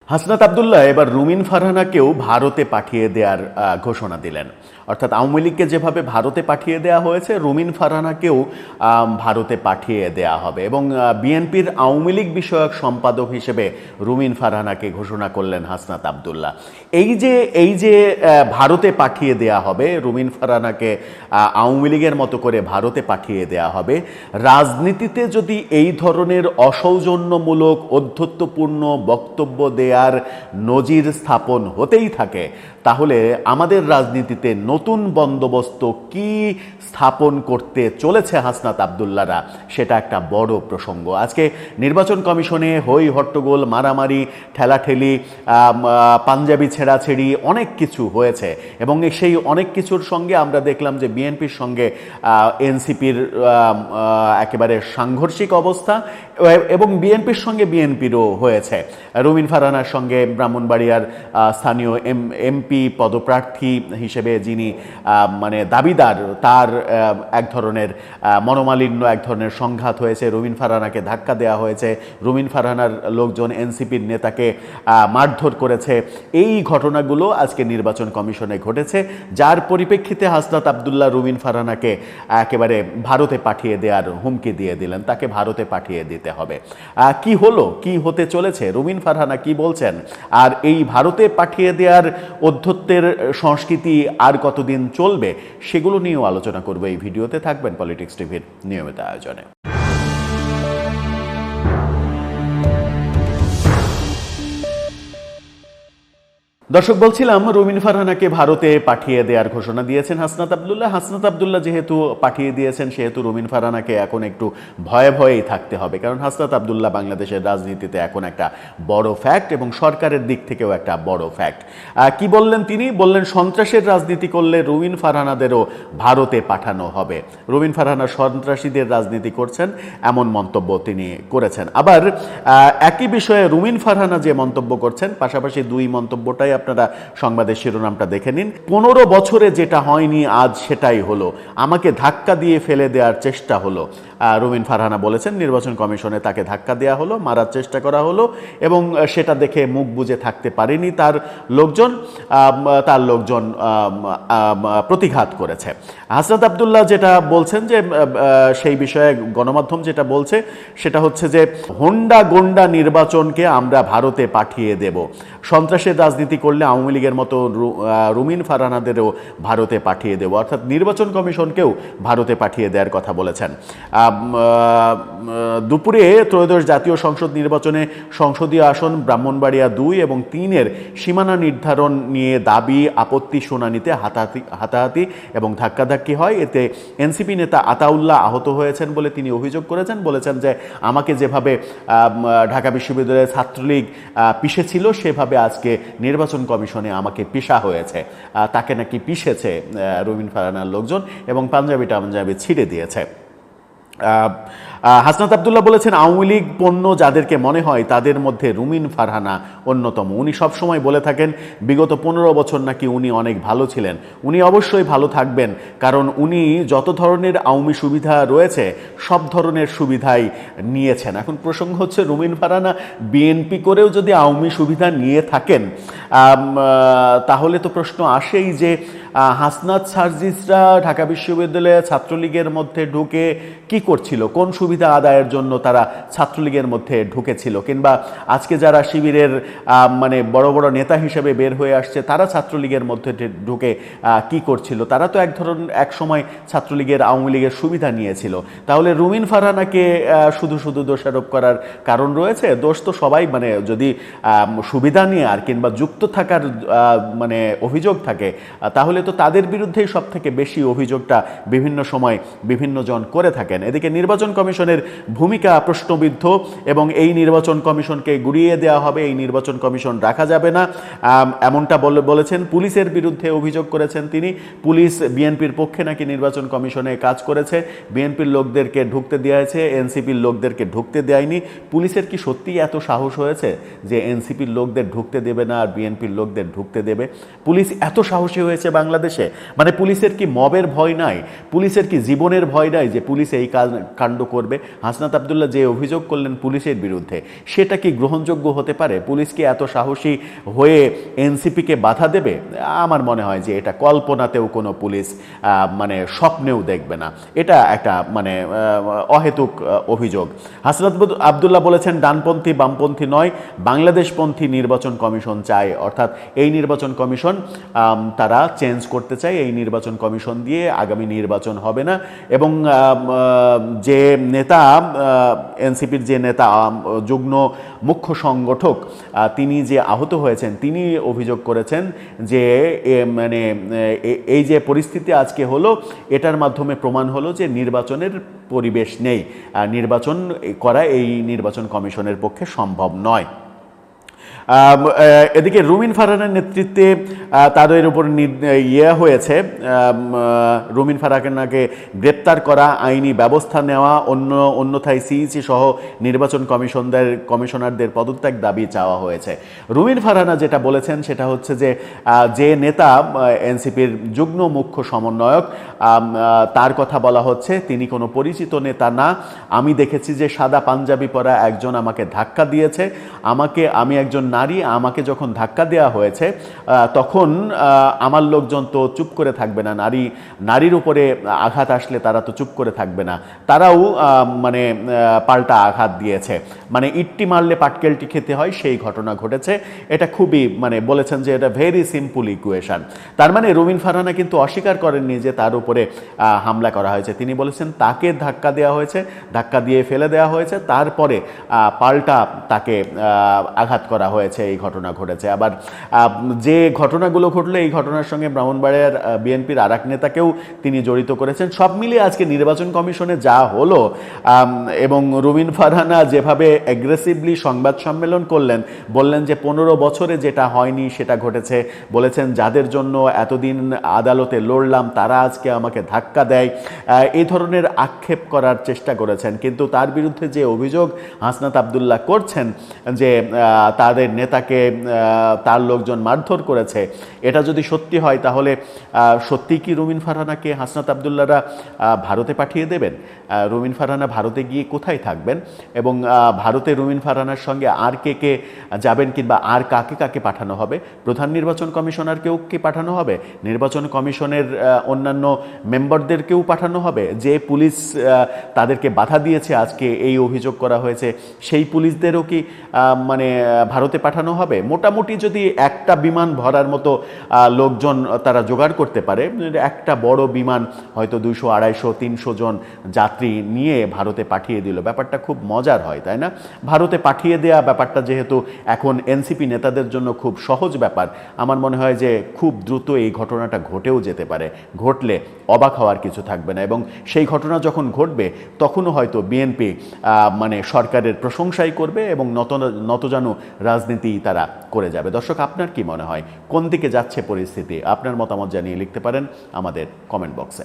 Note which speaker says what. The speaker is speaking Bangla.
Speaker 1: হাসনাত আবদুল্লাহ এবার রুমিন ফারহানাকেও ভারতে পাঠিয়ে দেওয়ার ঘোষণা দিলেন। অর্থাৎ আওয়ামী লীগকে যেভাবে ভারতে পাঠিয়ে দেওয়া হয়েছে, রুমিন ফারহানাকেও ভারতে পাঠিয়ে দেওয়া হবে এবং বিএনপির আওয়ামী লীগ বিষয়ক সম্পাদক হিসেবে রুমিন ফারহানাকে ঘোষণা করলেন হাসনাত আবদুল্লাহ। এই যে ভারতে পাঠিয়ে দেওয়া হবে, রুমিন ফারহানাকে আওয়ামী লীগের মতো করে ভারতে পাঠিয়ে দেওয়া হবে, রাজনীতিতে যদি এই ধরনের অসৌজন্যমূলক অধ্যত্বপূর্ণ বক্তব্য দেওয়ার নজির স্থাপন হতেই থাকে, তাহলে আমাদের রাজনীতিতে নতুন বন্দোবস্ত কি স্থাপন করতে চলেছে হাসনাত আবদুল্লাহরা, সেটা একটা বড় প্রসঙ্গ। আজকে নির্বাচন কমিশনে হই হট্টগোল, মারামারি, ঠেলাঠেলি, পাঞ্জাবি ছেঁড়াছেড়ি অনেক কিছু হয়েছে এবং সেই অনেক কিছুর সঙ্গে আমরা দেখলাম যে বিএনপির সঙ্গে এনসিপির একেবারে সাংঘর্ষিক অবস্থা এবং বিএনপির সঙ্গে বিএনপিরও হয়েছে। রুমিন ফারহানার সঙ্গে ব্রাহ্মণবাড়িয়ার স্থানীয় এমপি পদপ্রার্থী হিসেবে যিনি মানে দাবিদার, তার এক ধরনের মনোমালিন্য, এক ধরনের সংঘাত হয়েছে। রুমিন ফারহানাকে ধাক্কা দেওয়া হয়েছে, রুমিন ফারহানার লোকজন এনসিপির নেতাকে মারধর করেছে। এই ঘটনাগুলো আজকে নির্বাচন কমিশনে ঘটেছে, যার পরিপ্রেক্ষিতে হাসনাত আবদুল্লাহ রুমিন ফারহানাকে একেবারে ভারতে পাঠিয়ে দেওয়ার হুমকি দিয়ে দিলেন, তাকে ভারতে পাঠিয়ে দিতে হবে। কি হলো, কি হতে চলেছে, রুমিন ফারহানা কি বলছেন, আর এই ভারতে পাঠিয়ে দেওয়ার অধ্যত্বের সংস্কৃতি আর কতদিন চলবে, সেগুলো নিয়েও আলোচনা করবে এই ভিডিওতে। থাকবেন পলিটিক্স টিভির নিয়মিত আয়োজনে। দর্শক, বলছিলাম রুমিন ফারহানাকে ভারতে পাঠিয়ে দেওয়ার ঘোষণা দিয়েছেন হাসনাত আবদুল্লাহ। হাসনাত আবদুল্লাহ যেহেতু পাঠিয়ে দিয়েছেন, সেহেতু রুমিন ফারহানাকে এখন একটু ভয়ে ভয়েই থাকতে হবে, কারণ হাসনাত আবদুল্লাহ বাংলাদেশের রাজনীতিতে এখন একটা বড় ফ্যাক্ট এবং সরকারের দিক থেকেও একটা বড় ফ্যাক্ট। কি বললেন তিনি? বললেন সন্ত্রাসের রাজনীতি করলে রুমিন ফারহানাদেরও ভারতে পাঠানো হবে। রুমিন ফারহানা সন্ত্রাসীদের রাজনীতি করছেন, এমন মন্তব্য তিনি করেছেন। আবার একই বিষয়ে রুমিন ফারহানা যে মন্তব্য করছেন, পাশাপাশি দুই মন্তব্যটাই আপনারা সংবাদের শিরোনামটা দেখে নিন। 15 বছরে যেটা হয়নি আজ সেটাই হলো, আমাকে ধাক্কা দিয়ে ফেলে দেওয়ার চেষ্টা হলো। রুমিন ফারহানা বলেছেন নির্বাচন কমিশনে তাকে ধাক্কা দেওয়া হলো, মারার চেষ্টা করা হলো এবং সেটা দেখে মুখ বুজে থাকতে পারেনি তার লোকজন প্রতিঘাত করেছে। হাসনাত আবদুল্লাহ যেটা বলছেন যে সেই বিষয়ে গণমাধ্যম যেটা বলছে সেটা হচ্ছে যে হোন্ডা গোন্ডা নির্বাচনকে আমরা ভারতে পাঠিয়ে দেব, সন্ত্রাসের রাজনীতি করলে আওয়ামী লীগের মতো রুমিন ফারহানাদেরও ভারতে পাঠিয়ে দেব, অর্থাৎ নির্বাচন কমিশনকেও ভারতে পাঠিয়ে দেওয়ার কথা বলেছেন। দুপুরে ত্রয়োদশ জাতীয় সংসদ নির্বাচনে সংসদীয় আসন ব্রাহ্মণবাড়িয়া 2 এবং 3-এর সীমানা নির্ধারণ নিয়ে দাবি আপত্তি শুনানিতে হাতাহাতি এবং ধাক্কাধাক্কি হয়। এতে এনসিপি নেতা আতাউল্লাহ আহত হয়েছেন বলে তিনি অভিযোগ করেছেন। বলেছেন যে আমাকে যেভাবে ঢাকা বিশ্ববিদ্যালয়ের ছাত্রলীগ পিষেছিল, সেভাবে আজকে নির্বাচন কমিশনে আমাকে পিষা হয়েছে। তাকে নাকি পিষেছে রুমিন ফারহানার লোকজন এবং পাঞ্জাবি টাঞ্জাবি ছিঁড়ে দিয়েছে। হাসনাত আবদুল্লাহ বলেছেন আওয়ামী লীগ পণ্য যাদেরকে মনে হয় তাদের মধ্যে রুমিন ফারহানা অন্যতম। উনি সবসময় বলে থাকেন বিগত 15 বছর নাকি উনি অনেক ভালো ছিলেন। উনি অবশ্যই ভালো থাকবেন, কারণ উনি যত ধরনের আওয়ামী সুবিধা রয়েছে সব ধরনের সুবিধাই নিয়েছেন। এখন প্রসঙ্গ হচ্ছে রুমিন ফারহানা বিএনপি করেও যদি আওয়ামী সুবিধা নিয়ে থাকেন, তাহলে তো প্রশ্ন আসেই যে হাসনাত সার্জিসরা ঢাকা বিশ্ববিদ্যালয়ে ছাত্রলীগের মধ্যে ঢুকে কি করছিল, কোন সুবিধা আদায়ের জন্য তারা ছাত্রলীগের মধ্যে ঢুকেছিল, কিংবা আজকে যারা শিবিরের মানে বড় বড় নেতা হিসেবে বের হয়ে আসছে তারা ছাত্রলীগের মধ্যে ঢুকে কি করছিল। তারা তো এক সময় ছাত্রলীগের আওয়ামী লীগের সুবিধা নিয়েছিল। তাহলে রুমিন ফারহানাকে শুধু শুধু দোষারোপ করার কারণ রয়েছে? দোষ তো সবাই, মানে যদি সুবিধা নিয়ে আর কিংবা যুক্ত থাকার মানে অভিযোগ থাকে, তাহলে তো তাদের বিরুদ্ধেই সব থেকে বেশি অভিযোগটা বিভিন্ন সময় বিভিন্ন জন করে থাকেন। এদিকে নির্বাচন কমিশনের ভূমিকা প্রশ্নবিদ্ধ এবং এই নির্বাচন কমিশনকে গুড়িয়ে দেওয়া হবে, এই নির্বাচন কমিশন রাখা যাবে না, এমনটা বলেছেন। পুলিশের বিরুদ্ধে অভিযোগ করেছেন তিনি। পুলিশ বিএনপির পক্ষে নাকি নির্বাচন কমিশনে কাজ করেছে, বিএনপির লোকদেরকে ঢুকতে দেওয়া হয়েছে, এনসিপির লোকদেরকে ঢুকতে দেয়নি। পুলিশের কি সত্যিই এত সাহস হয়েছে যে এনসিপির লোকদের ঢুকতে দেবে না আর বিএনপির লোকদের ঢুকতে দেবে? পুলিশ এত সাহসী হয়েছে বাংলাদেশে বাংলাদেশে? মানে পুলিশের কি মবের ভয় নাই? পুলিশের কি জীবনের ভয় নাই যে পুলিশ এই কাণ্ড করবে? হাসনাত আব্দুল্লাহ যে অভিযোগ করলেন পুলিশের বিরুদ্ধে, সেটা কি গ্রহণযোগ্য হতে পারে? পুলিশ কি এত সাহসী হয়ে এনসিপিকে বাধা দেবে? আমার মনে হয় যে এটা কল্পনাতেও কোনো পুলিশ মানে স্বপ্নেও দেখবে না। এটা একটা মানে অহেতুক অভিযোগ। হাসনাত আব্দুল্লাহ বলেছেন ডানপন্থী বামপন্থী নয়, বাংলাদেশপন্থী নির্বাচন কমিশন চায়। অর্থাৎ এই নির্বাচন কমিশন তারা চেঞ্জ করতে চায়। এই নির্বাচন কমিশন দিয়ে আগামী নির্বাচন হবে না। এবং যে নেতা, এনসিপির যে নেতা, যুগ্ম মুখ্য সংগঠক, তিনি যে আহত হয়েছেন, তিনি অভিযোগ করেছেন যে মানে এই যে পরিস্থিতি আজকে হলো, এটার মাধ্যমে প্রমাণ হলো যে নির্বাচনের পরিবেশ নেই, নির্বাচন করা এই নির্বাচন কমিশনের পক্ষে সম্ভব নয়। এদিকে রুমিন ফারহানার নেতৃত্বে তাদের উপর হয়েছে, রুমিন ফারহানাকে গ্রেপ্তার করা, আইনি ব্যবস্থা নেওয়া, অন্যথায় সিইসি সহ নির্বাচন কমিশনারদের পদত্যাগ দাবি চাওয়া হয়েছে। রুমিন ফারহানা যেটা বলেছেন সেটা হচ্ছে যে নেতা এনসিপির যুগ্ম মুখ্য সমন্বয়ক, তার কথা বলা হচ্ছে তিনি কোনো পরিচিত নেতা না। আমি দেখেছি যে সাদা পাঞ্জাবি পরা একজন আমাকে ধাক্কা দিয়েছে, আমি একজন নারী, আমাকে যখন ধাক্কা দেওয়া হয়েছে তখন আমার লোকজন তো চুপ করে থাকবে না, নারীর উপরে আঘাত আসলে তারা তো চুপ করে থাকবে না, তারাও মানে পাল্টা আঘাত দিয়েছে, মানে ইট্টি মারলে পাটকেলটি খেতে হয়, সেই ঘটনা ঘটেছে। এটা খুবই মানে বলেছেন যে এটা ভেরি সিম্পল ইকুয়েশন। তার মানে রুমিন ফারহানা কিন্তু অস্বীকার করেননি যে তার উপরে হামলা করা হয়েছে। তিনি বলেছেন তাকে ধাক্কা দেওয়া হয়েছে, ধাক্কা দিয়ে ফেলে দেওয়া হয়েছে, তারপরে পাল্টা তাকে আঘাত করা হয়েছে, এই ঘটনা ঘটেছে। আবার যে ঘটনাগুলো ঘটলো, এই ঘটনার সঙ্গে ব্রাহ্মণবাড়িয়ার বিএনপির আরেক নেতাকেও তিনি জড়িত করেছেন। সব মিলিয়ে আজকে নির্বাচন কমিশনে যা হলো, এবং রুমিন ফারহানা যেভাবে অ্যাগ্রেসিভলি সংবাদ সম্মেলন করলেন, বললেন যে 15 বছরে যেটা হয়নি সেটা ঘটেছে, বলেছেন যাদের জন্য এতদিন আদালতে লড়লাম তারা আজকে আমাকে ধাক্কা দেয়, এই ধরনের আক্ষেপ করার চেষ্টা করেছেন। কিন্তু তার বিরুদ্ধে যে অভিযোগ হাসনাত আব্দুল্লাহ করছেন যে তাদের নেতাকে তার লোকজন মারধর করেছে, এটা যদি সত্যি হয় তাহলে সত্যি কি রুমিন ফারহানাকে হাসনাত আব্দুল্লাহরা ভারতে পাঠিয়ে দেবেন? রুমিন ফারহানা ভারতে গিয়ে কোথায় থাকবেন? এবং ভারতে রুমিন ফারহানার সঙ্গে আর কে যাবেন, কিংবা আর কাকে পাঠানো হবে? প্রধান নির্বাচন কমিশনারকেও কি পাঠানো হবে? নির্বাচন কমিশনের অন্যান্য মেম্বারদেরকেও পাঠানো হবে? যে পুলিশ তাদেরকে বাধা দিয়েছে আজকে এই অভিযোগ করা হয়েছে, সেই পুলিশদেরও কি মানে ভারতে পাঠানো হবে? মোটামুটি যদি একটা বিমান ভরার মতো লোকজন তারা জোগাড় করতে পারে, একটা বড় বিমান হয়তো 200, 250, 300 জন যাত্রী নিয়ে ভারতে পাঠিয়ে দিল, ব্যাপারটা খুব মজার হয়, তাই না? ভারতে পাঠিয়ে দেয়া ব্যাপারটা যেহেতু এখন এনসিপি নেতাদের জন্য খুব সহজ ব্যাপার, আমার মনে হয় যে খুব দ্রুত এই ঘটনাটা ঘটেও যেতে পারে। ঘটলে অবাক হওয়ার কিছু থাকবে না, এবং সেই ঘটনা যখন ঘটবে তখনও হয়তো বিএনপি মানে সরকারের প্রশংসাই করবে এবং নতজানু রাজনীতি তারা করে যাবে। দর্শক, আপনার কি মনে হয় কোন দিকে যাচ্ছে পরিস্থিতি? আপনার মতামত জানিয়ে লিখতে পারেন আমাদের কমেন্ট বক্সে।